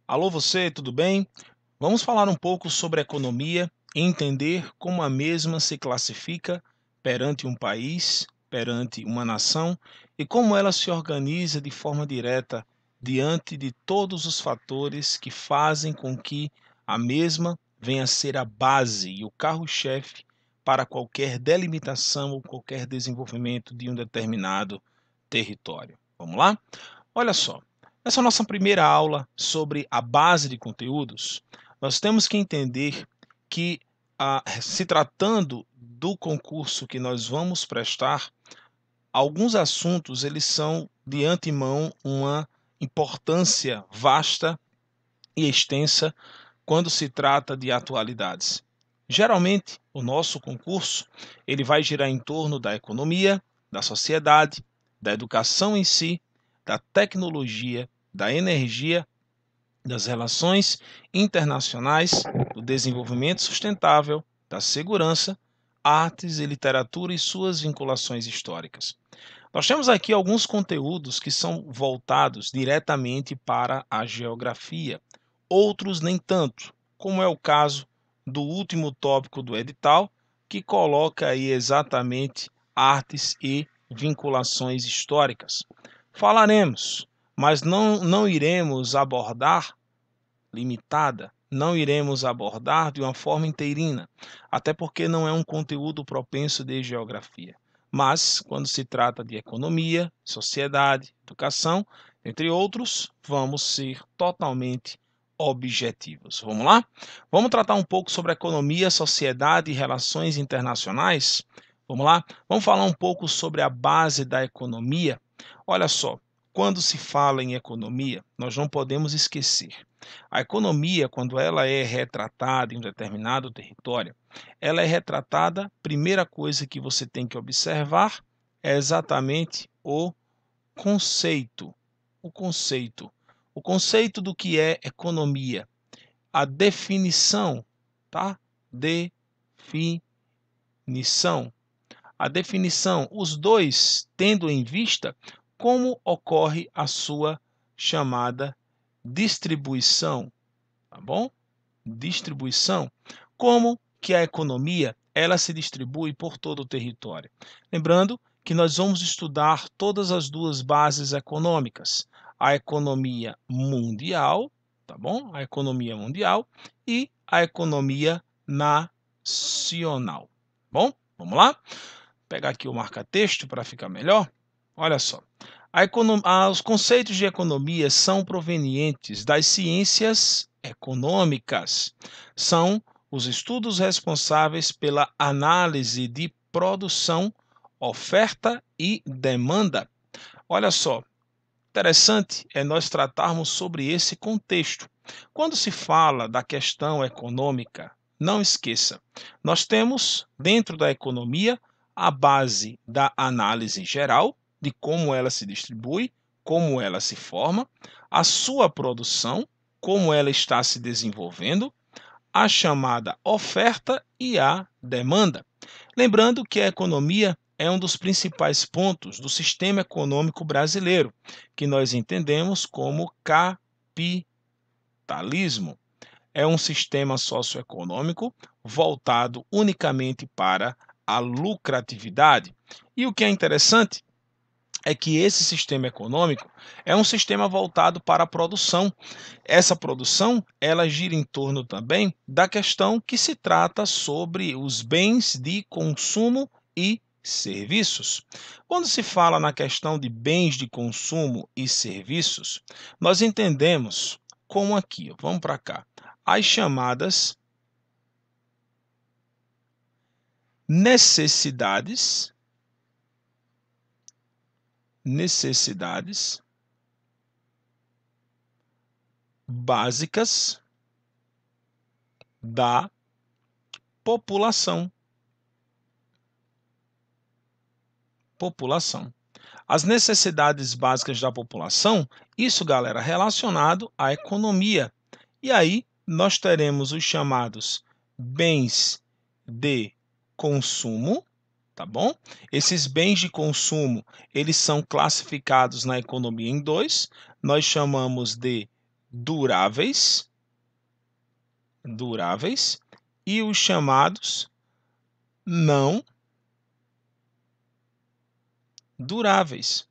Alô você, tudo bem? Vamos falar um pouco sobre economia e entender como a mesma se classifica perante um país, perante uma nação e como ela se organiza de forma direta diante de todos os fatores que fazem com que a mesma venha a ser a base e o carro-chefe para qualquer delimitação ou qualquer desenvolvimento de um determinado território. Vamos lá? Olha só, essa nossa primeira aula sobre a base de conteúdos, nós temos que entender que, se tratando do concurso que nós vamos prestar, alguns assuntos eles são de antemão uma importância vasta e extensa quando se trata de atualidades. Geralmente, o nosso concurso ele vai girar em torno da economia, da sociedade, da educação em si, da tecnologia, da energia, das relações internacionais, do desenvolvimento sustentável, da segurança, artes e literatura e suas vinculações históricas. Nós temos aqui alguns conteúdos que são voltados diretamente para a geografia, outros nem tanto, como é o caso do último tópico do edital, que coloca aí exatamente artes e vinculações históricas. Falaremos, mas não iremos abordar limitada, não iremos abordar de uma forma inteirina, até porque não é um conteúdo propenso de geografia. Mas, quando se trata de economia, sociedade, educação, entre outros, vamos ser totalmente objetivos. Vamos lá? Vamos tratar um pouco sobre economia, sociedade e relações internacionais? Vamos lá? Vamos falar um pouco sobre a base da economia? Olha só, quando se fala em economia, nós não podemos esquecer. A economia, quando ela é retratada em um determinado território, ela é retratada, primeira coisa que você tem que observar é exatamente o conceito. O conceito. O conceito do que é economia. A definição, tá? Definição. A definição, os dois tendo em vista como ocorre a sua chamada distribuição, tá bom? Distribuição, como que a economia ela se distribui por todo o território. Lembrando que nós vamos estudar todas as duas bases econômicas, a economia mundial, tá bom? A economia mundial e a economia nacional. Bom, vamos lá? Vou pegar aqui o marca-texto para ficar melhor. Olha só. Os conceitos de economia são provenientes das ciências econômicas. São os estudos responsáveis pela análise de produção, oferta e demanda. Olha só, interessante é nós tratarmos sobre esse contexto. Quando se fala da questão econômica, não esqueça, nós temos dentro da economia a base da análise geral, de como ela se distribui, como ela se forma, a sua produção, como ela está se desenvolvendo, a chamada oferta e a demanda. Lembrando que a economia é um dos principais pontos do sistema econômico brasileiro, que nós entendemos como capitalismo. É um sistema socioeconômico voltado unicamente para a lucratividade. E o que é interessante é que esse sistema econômico é um sistema voltado para a produção. Essa produção, ela gira em torno também da questão que se trata sobre os bens de consumo e serviços. Quando se fala na questão de bens de consumo e serviços, nós entendemos como aqui, vamos para cá, as chamadas necessidades básicas da população. As necessidades básicas da população, isso, galera, relacionado à economia. E aí nós teremos os chamados bens de consumo, tá bom? Esses bens de consumo, eles são classificados na economia em dois. Nós chamamos de duráveis, e os chamados não duráveis.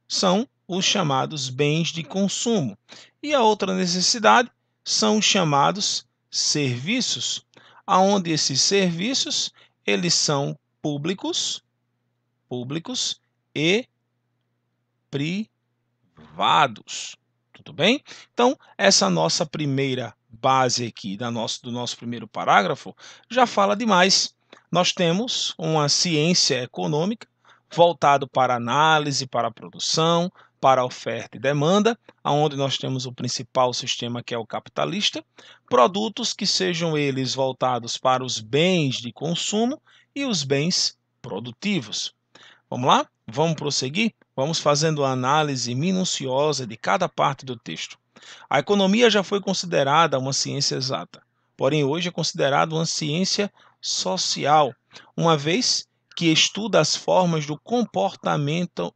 São os chamados bens de consumo. E a outra necessidade são os chamados serviços, aonde esses serviços eles são públicos e privados. Tudo bem? Então, essa nossa primeira base aqui do nosso primeiro parágrafo já fala demais. Nós temos uma ciência econômica voltado para análise, para a produção, para a oferta e demanda, onde nós temos o principal sistema que é o capitalista, produtos que sejam eles voltados para os bens de consumo e os bens produtivos. Vamos lá? Vamos prosseguir? Vamos fazendo a análise minuciosa de cada parte do texto. A economia já foi considerada uma ciência exata, porém hoje é considerada uma ciência social, uma vez que estuda as formas do comportamento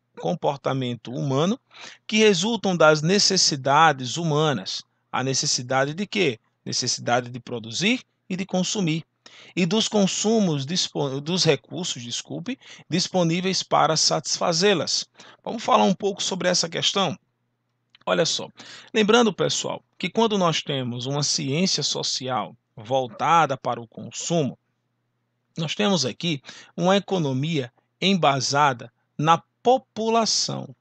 humano que resultam das necessidades humanas. A necessidade de quê? Necessidade de produzir e de consumir. E dos dos recursos, disponíveis para satisfazê-las. Vamos falar um pouco sobre essa questão? Olha só, lembrando, pessoal, que quando nós temos uma ciência social voltada para o consumo, nós temos aqui uma economia embasada na população.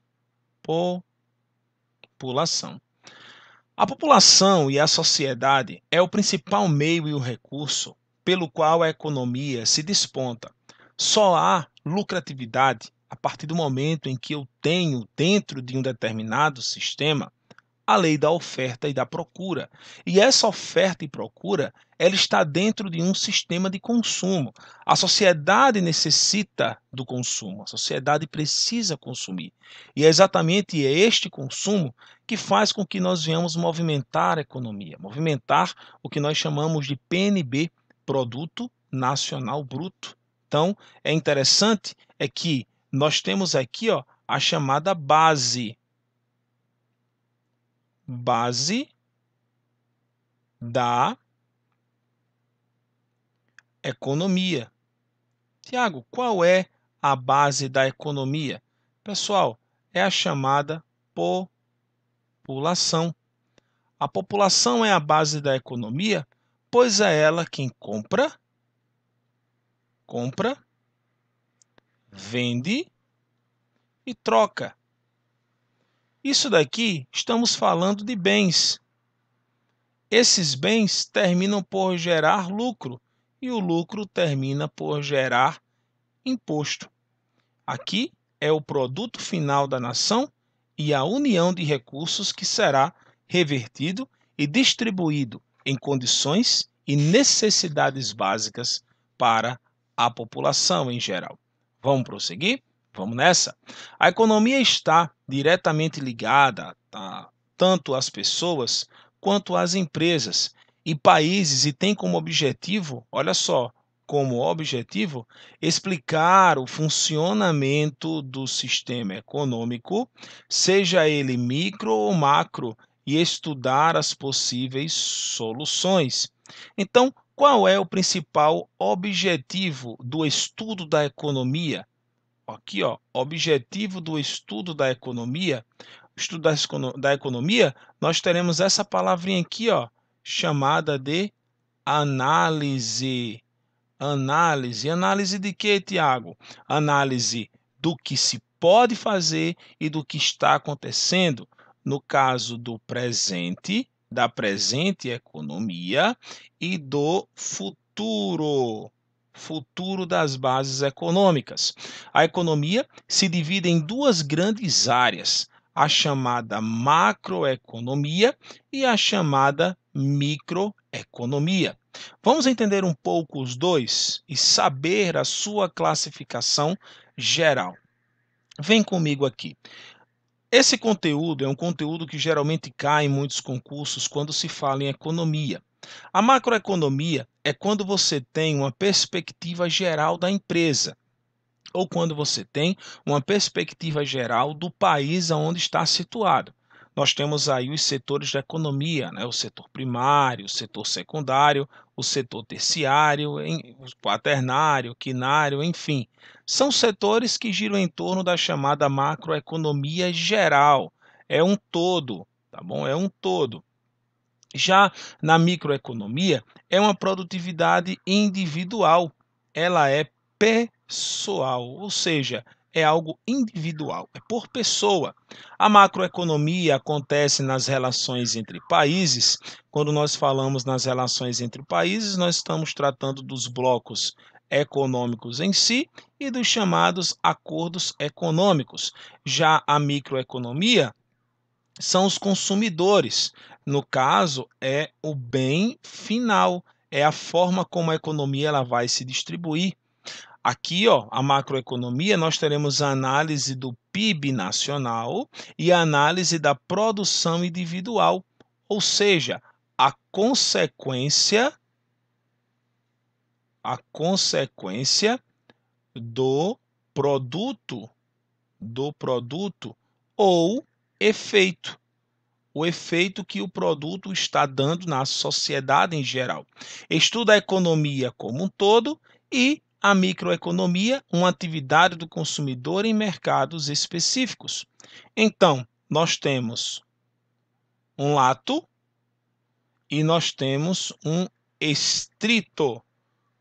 A população e a sociedade é o principal meio e o recurso pelo qual a economia se desponta. Só há lucratividade a partir do momento em que eu tenho dentro de um determinado sistema a lei da oferta e da procura. E essa oferta e procura, ela está dentro de um sistema de consumo. A sociedade necessita do consumo, a sociedade precisa consumir. E é exatamente este consumo que faz com que nós venhamos movimentar a economia, movimentar o que nós chamamos de PNB, Produto Nacional Bruto. Então, é interessante que nós temos aqui a chamada base da economia. Tiago, qual é a base da economia? Pessoal, é a chamada população. A população é a base da economia, pois é ela quem compra, vende e troca. Isso daqui estamos falando de bens. Esses bens terminam por gerar lucro e o lucro termina por gerar imposto. Aqui é o produto final da nação e a união de recursos que será revertido e distribuído em condições e necessidades básicas para a população em geral. Vamos prosseguir? Vamos nessa? A economia está diretamente ligada tanto às pessoas quanto às empresas e países e tem como objetivo, olha só, como objetivo explicar o funcionamento do sistema econômico, seja ele micro ou macro, e estudar as possíveis soluções. Então, qual é o principal objetivo do estudo da economia? Aqui, objetivo do estudo da economia. Estudo da economia, nós teremos essa palavrinha aqui, chamada de análise. Análise de quê, Tiago? Análise do que se pode fazer e do que está acontecendo. No caso do presente, da presente economia e do futuro das bases econômicas. A economia se divide em duas grandes áreas, a chamada macroeconomia e a chamada microeconomia. Vamos entender um pouco os dois e saber a sua classificação geral. Vem comigo aqui. Esse conteúdo é um conteúdo que geralmente cai em muitos concursos quando se fala em economia. A macroeconomia é quando você tem uma perspectiva geral da empresa, ou quando você tem uma perspectiva geral do país onde está situado. nós temos aí os setores da economia, né? O setor primário, o setor secundário, o setor terciário, o quaternário, quinário, enfim. São setores que giram em torno da chamada macroeconomia geral. É um todo, tá bom? É um todo. Já na microeconomia, é uma produtividade individual, ela é pessoal, ou seja, é algo individual, é por pessoa. A macroeconomia acontece nas relações entre países. Quando nós falamos nas relações entre países, nós estamos tratando dos blocos econômicos em si e dos chamados acordos econômicos. Já a microeconomia são os consumidores. No caso, é o bem final, é a forma como a economia ela vai se distribuir. Aqui, ó, a macroeconomia, nós teremos a análise do PIB nacional e a análise da produção individual, ou seja, a consequência do produto, ou efeito. O efeito que o produto está dando na sociedade em geral. Estuda a economia como um todo e a microeconomia, uma atividade do consumidor em mercados específicos. Então, nós temos um lato e nós temos um estrito. O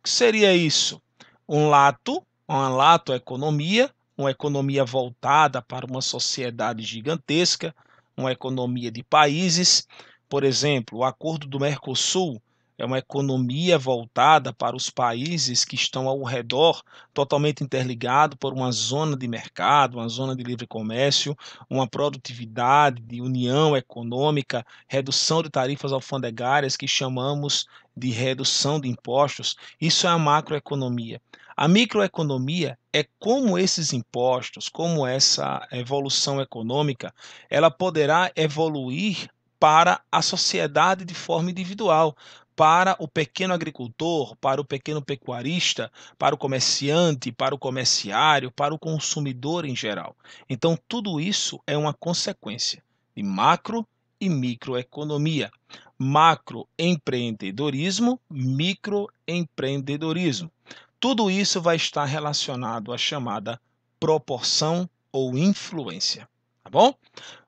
que seria isso? Uma latoeconomia, uma economia voltada para uma sociedade gigantesca, uma economia de países. Por exemplo, o Acordo do Mercosul é uma economia voltada para os países que estão ao redor, totalmente interligado por uma zona de mercado, uma zona de livre comércio, uma produtividade de união econômica, redução de tarifas alfandegárias que chamamos de redução de impostos. Isso é a macroeconomia. A microeconomia é como esses impostos, como essa evolução econômica, ela poderá evoluir para a sociedade de forma individual, para o pequeno agricultor, para o pequeno pecuarista, para o comerciante, para o comerciário, para o consumidor em geral. Então, tudo isso é uma consequência de macro e microeconomia. Macroempreendedorismo, microempreendedorismo. Tudo isso vai estar relacionado à chamada proporção ou influência, tá bom?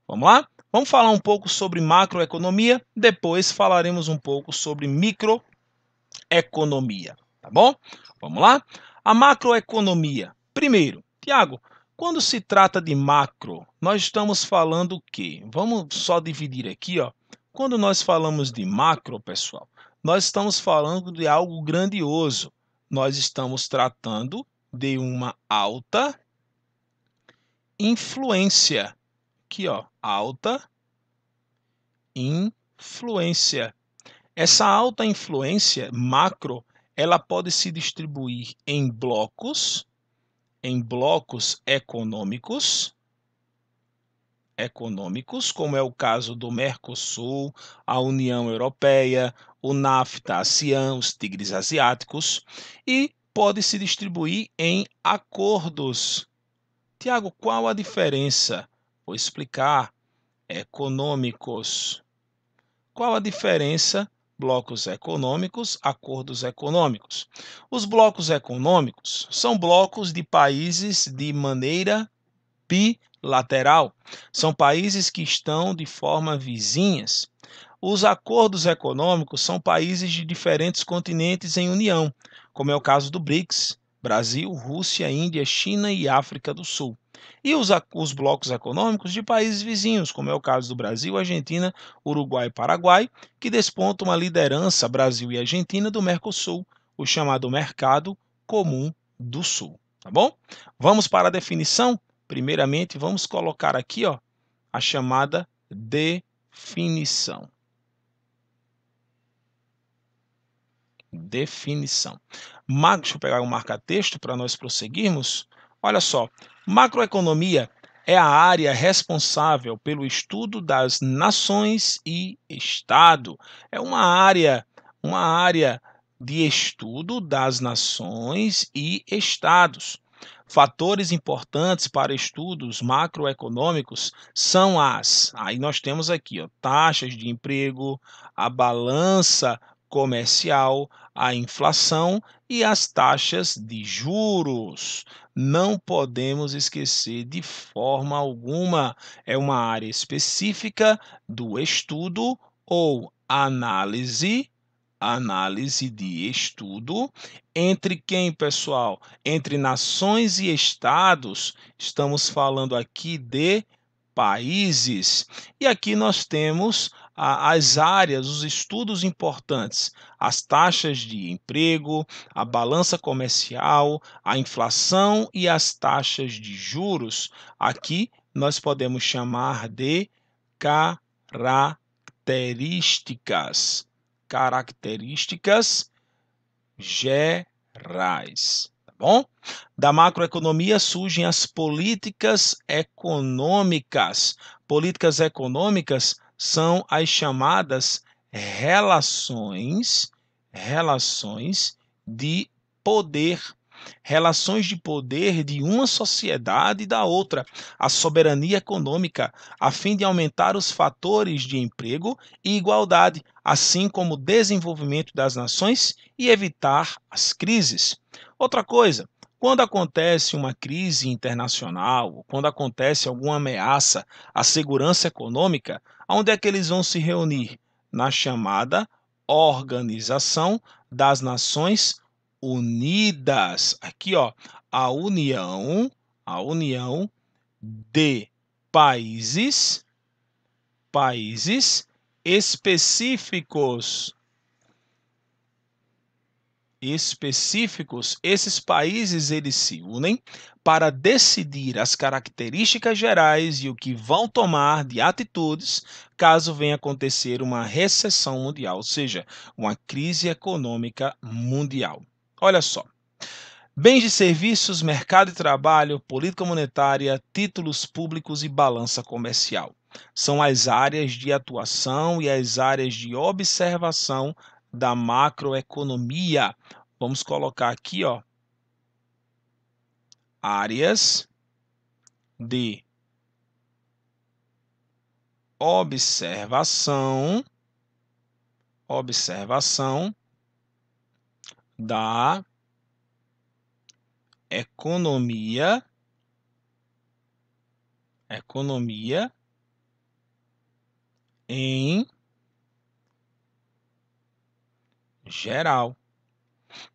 Vamos lá? Vamos falar um pouco sobre macroeconomia, depois falaremos um pouco sobre microeconomia, tá bom? Vamos lá? A macroeconomia. Primeiro, Tiago, quando se trata de macro, nós estamos falando o quê? Vamos só dividir aqui, ó. Quando nós falamos de macro, pessoal, nós estamos falando de algo grandioso. Nós estamos tratando de uma alta influência. Aqui, ó, alta influência. Essa alta influência macro, ela pode se distribuir em blocos econômicos, como é o caso do Mercosul, a União Europeia, o NAFTA, a ASEAN, os tigres asiáticos, e pode se distribuir em acordos. Tiago, qual a diferença? Vou explicar. Econômicos. Qual a diferença? Blocos econômicos, acordos econômicos. Os blocos econômicos são blocos de países de maneira bilateral. São países que estão de forma vizinhas. Os acordos econômicos são países de diferentes continentes em união, como é o caso do BRICS, Brasil, Rússia, Índia, China e África do Sul. E os blocos econômicos de países vizinhos, como é o caso do Brasil, Argentina, Uruguai e Paraguai, que despontam uma liderança, Brasil e Argentina, do Mercosul, o chamado Mercado Comum do Sul. Tá bom? Vamos para a definição? Primeiramente, vamos colocar aqui, ó, a chamada definição. Definição. Deixa eu pegar um marca-texto para nós prosseguirmos. Olha só, macroeconomia é a área responsável pelo estudo das nações e Estado. É uma área de estudo das nações e Estados. Fatores importantes para estudos macroeconômicos são aí nós temos aqui, ó, taxas de emprego, a balança comercial, a inflação e as taxas de juros. Não podemos esquecer de forma alguma, é uma área específica do estudo ou análise de estudo. Entre quem, pessoal? Entre nações e estados. Estamos falando aqui de países. E aqui nós temos as áreas, os estudos importantes, as taxas de emprego, a balança comercial, a inflação e as taxas de juros. Aqui nós podemos chamar de características gerais, tá bom? Da macroeconomia surgem as políticas econômicas. Políticas econômicas são as chamadas relações de poder. Relações de poder de uma sociedade e da outra, a soberania econômica, a fim de aumentar os fatores de emprego e igualdade, assim como o desenvolvimento das nações e evitar as crises. Outra coisa, quando acontece uma crise internacional, quando acontece alguma ameaça à segurança econômica, onde é que eles vão se reunir? Na chamada Organização das Nações Unidas. Aqui, ó, a união de países específicos. Esses países eles se unem para decidir as características gerais e o que vão tomar de atitudes caso venha acontecer uma recessão mundial, ou seja, uma crise econômica mundial. Olha só. Bens e serviços, mercado e trabalho, política monetária, títulos públicos e balança comercial. São as áreas de atuação e as áreas de observação da macroeconomia. Vamos colocar aqui, ó, áreas de observação da economia em geral.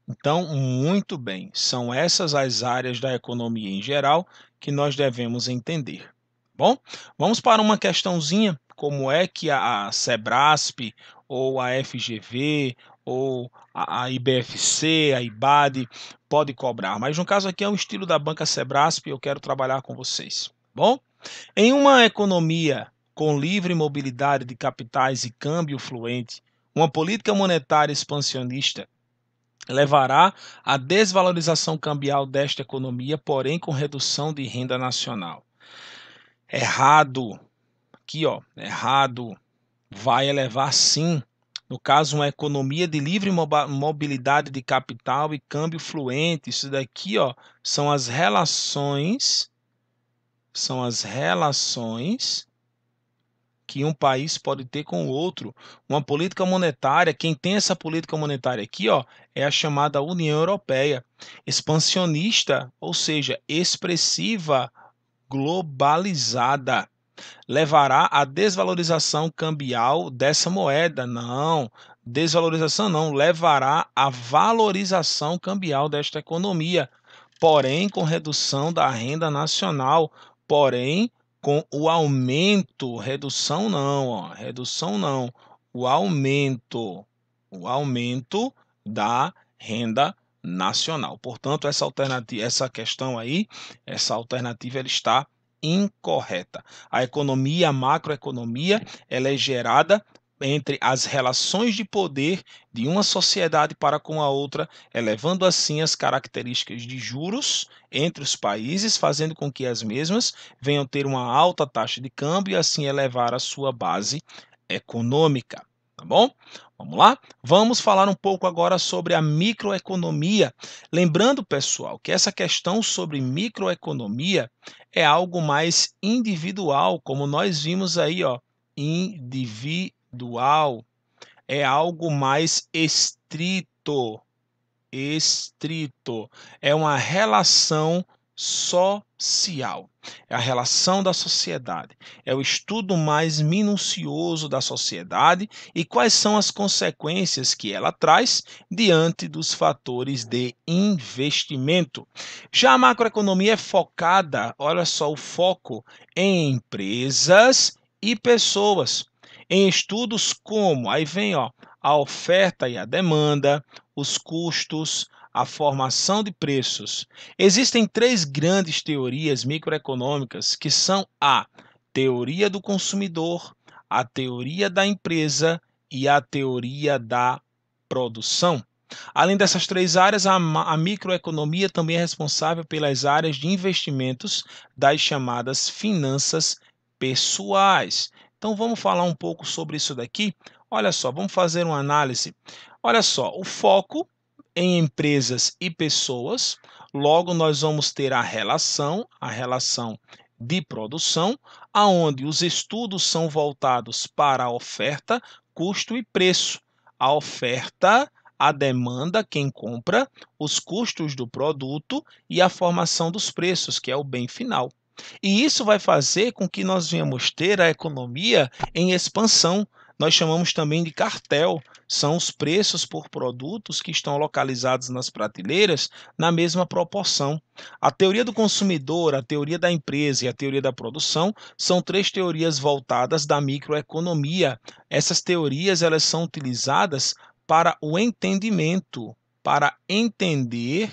Então, muito bem, são essas as áreas da economia em geral que nós devemos entender. Bom, vamos para uma questãozinha, como é que a Sebrasp, ou a FGV, ou a IBFC, a IBAD, pode cobrar. Mas no caso aqui é um estilo da banca Sebrasp e eu quero trabalhar com vocês. Bom, em uma economia com livre mobilidade de capitais e câmbio fluente, uma política monetária expansionista levará à desvalorização cambial desta economia, porém com redução de renda nacional. Errado. Aqui, ó, errado. Vai elevar sim. No caso, uma economia de livre mobilidade de capital e câmbio fluente. Isso daqui, ó, são as relações que um país pode ter com o outro. Uma política monetária, quem tem essa política monetária aqui, ó, é a chamada União Europeia. Expansionista, ou seja, expressiva, globalizada. Levará à desvalorização cambial dessa moeda. Não, desvalorização não, levará à valorização cambial desta economia, porém com redução da renda nacional, porém com o aumento, redução não, o aumento da renda nacional. Portanto, essa alternativa ela está incorreta. A economia, a macroeconomia, ela é gerada entre as relações de poder de uma sociedade para com a outra, elevando assim as características de juros entre os países, fazendo com que as mesmas venham ter uma alta taxa de câmbio e assim elevar a sua base econômica. tá bom? Vamos lá? Vamos falar um pouco agora sobre a microeconomia. Lembrando, pessoal, que essa questão sobre microeconomia é algo mais individual, como nós vimos aí, ó, individual. É algo mais estrito, é uma relação social, é a relação da sociedade, é o estudo mais minucioso da sociedade e quais são as consequências que ela traz diante dos fatores de investimento. Já a macroeconomia é focada, olha só o foco, em empresas e pessoas, em estudos como, aí vem, ó, a oferta e a demanda, os custos, a formação de preços. Existem três grandes teorias microeconômicas que são a teoria do consumidor, a teoria da empresa e a teoria da produção. Além dessas três áreas, a microeconomia também é responsável pelas áreas de investimentos das chamadas finanças pessoais. Então vamos falar um pouco sobre isso daqui. Olha só, vamos fazer uma análise. Olha só, o foco em empresas e pessoas, logo nós vamos ter a relação de produção, aonde os estudos são voltados para a oferta, custo e preço. A oferta, a demanda, quem compra, os custos do produto e a formação dos preços, que é o bem final. E isso vai fazer com que nós venhamos ter a economia em expansão. Nós chamamos também de cartel, são os preços por produtos que estão localizados nas prateleiras na mesma proporção. A teoria do consumidor, a teoria da empresa e a teoria da produção são três teorias voltadas da microeconomia. Essas teorias elas são utilizadas para o entendimento, para entender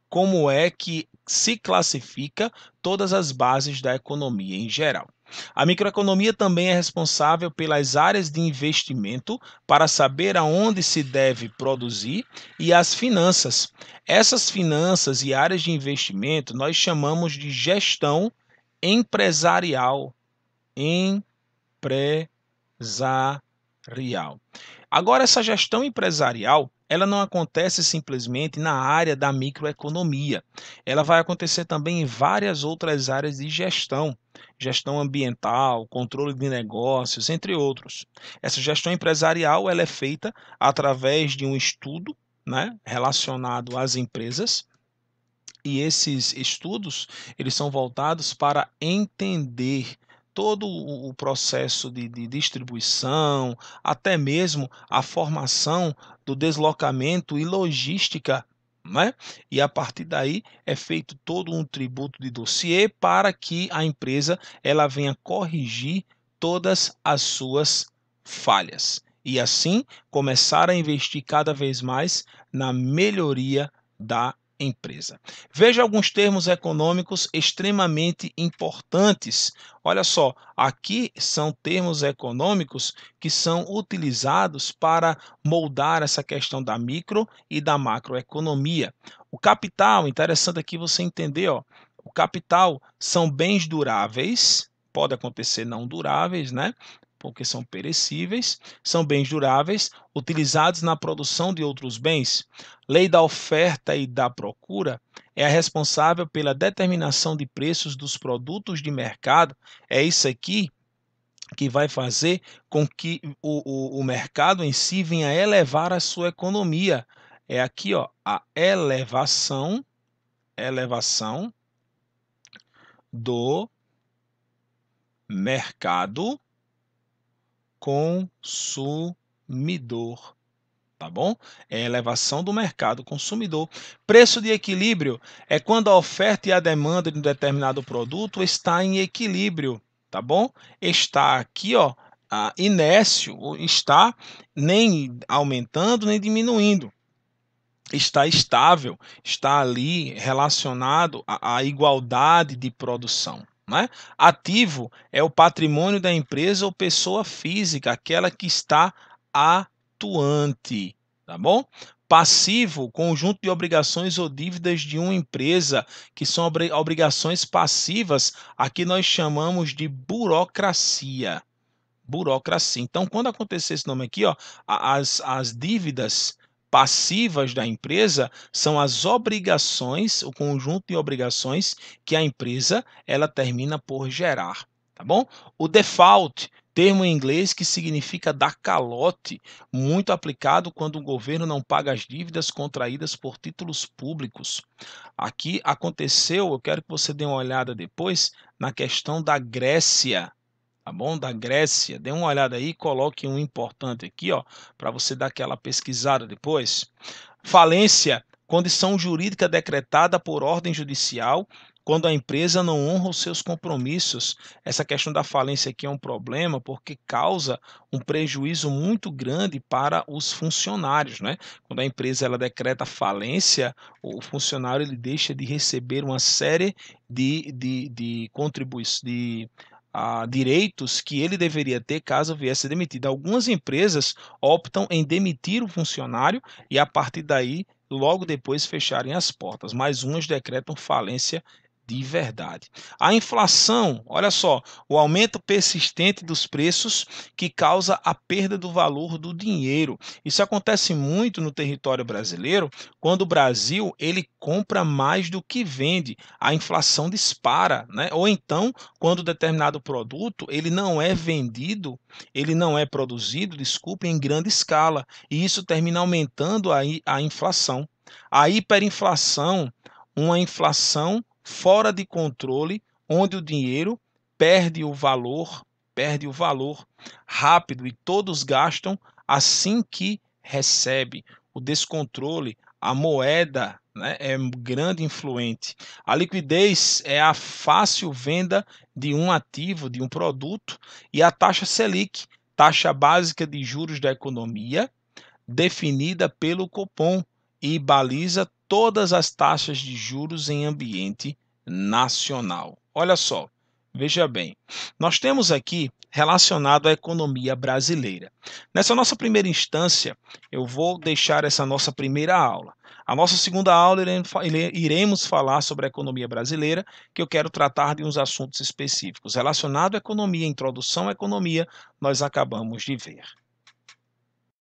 como é que se classifica todas as bases da economia em geral. A microeconomia também é responsável pelas áreas de investimento para saber aonde se deve produzir e as finanças. Essas finanças e áreas de investimento nós chamamos de gestão empresarial. Empresarial. Agora, essa gestão empresarial, ela não acontece simplesmente na área da microeconomia. Ela vai acontecer também em várias outras áreas de gestão, gestão ambiental, controle de negócios, entre outros. Essa gestão empresarial, ela é feita através de um estudo, né, relacionado às empresas, e esses estudos, eles são voltados para entender todo o processo de distribuição, até mesmo a formação do deslocamento e logística, né? E a partir daí é feito todo um tributo de dossiê para que a empresa ela venha corrigir todas as suas falhas e assim começar a investir cada vez mais na melhoria da empresa. Veja alguns termos econômicos extremamente importantes. Olha só, aqui são termos econômicos que são utilizados para moldar essa questão da micro e da macroeconomia. O capital, interessante aqui você entender, ó, o capital são bens duráveis, pode acontecer não duráveis, né? Porque são perecíveis, são bens duráveis, utilizados na produção de outros bens. Lei da oferta e da procura é a responsável pela determinação de preços dos produtos de mercado. É isso aqui que vai fazer com que o mercado em si venha elevar a sua economia. É aqui, ó, a elevação do mercado consumidor, tá bom? É a elevação do mercado consumidor. Preço de equilíbrio é quando a oferta e a demanda de um determinado produto está em equilíbrio, tá bom? Está aqui, ó, inércio, está nem aumentando nem diminuindo. Está estável, está ali relacionado à igualdade de produção. Né? Ativo é o patrimônio da empresa ou pessoa física, aquela que está atuante, tá bom? Passivo, conjunto de obrigações ou dívidas de uma empresa, que são obrigações passivas, aqui nós chamamos de burocracia. burocracia. Então, quando acontecer esse nome aqui, ó, as dívidas passivas da empresa são as obrigações, o conjunto de obrigações que a empresa ela termina por gerar, tá bom? O default, termo em inglês que significa dar calote, muito aplicado quando o governo não paga as dívidas contraídas por títulos públicos. Aqui aconteceu, eu quero que você dê uma olhada depois na questão da Grécia, tá bom? Da Grécia. Dê uma olhada aí, coloque um importante aqui, ó, para você dar aquela pesquisada depois. Falência, condição jurídica decretada por ordem judicial quando a empresa não honra os seus compromissos. Essa questão da falência aqui é um problema porque causa um prejuízo muito grande para os funcionários, né? Quando a empresa ela decreta falência, o funcionário ele deixa de receber uma série de contribuições, direitos que ele deveria ter caso viesse demitido. Algumas empresas optam em demitir o funcionário e, a partir daí, logo depois fecharem as portas, mas umas decretam falência de verdade. A inflação, olha só, o aumento persistente dos preços que causa a perda do valor do dinheiro. Isso acontece muito no território brasileiro, quando o Brasil ele compra mais do que vende, a inflação dispara, né? Ou então, quando determinado produto ele não é vendido, ele não é produzido, desculpe, em grande escala, e isso termina aumentando a inflação. A hiperinflação, uma inflação fora de controle, onde o dinheiro perde o valor rápido e todos gastam assim que recebe. O descontrole, a moeda, né, é grande influente. A liquidez é a fácil venda de um ativo, de um produto, e a taxa Selic, taxa básica de juros da economia, definida pelo Copom e baliza todas as taxas de juros em ambiente nacional. Olha só, veja bem, nós temos aqui relacionado à economia brasileira. Nessa nossa primeira instância, eu vou deixar essa nossa primeira aula. A nossa segunda aula iremos falar sobre a economia brasileira, que eu quero tratar de uns assuntos específicos. Relacionado à economia, introdução à economia, nós acabamos de ver.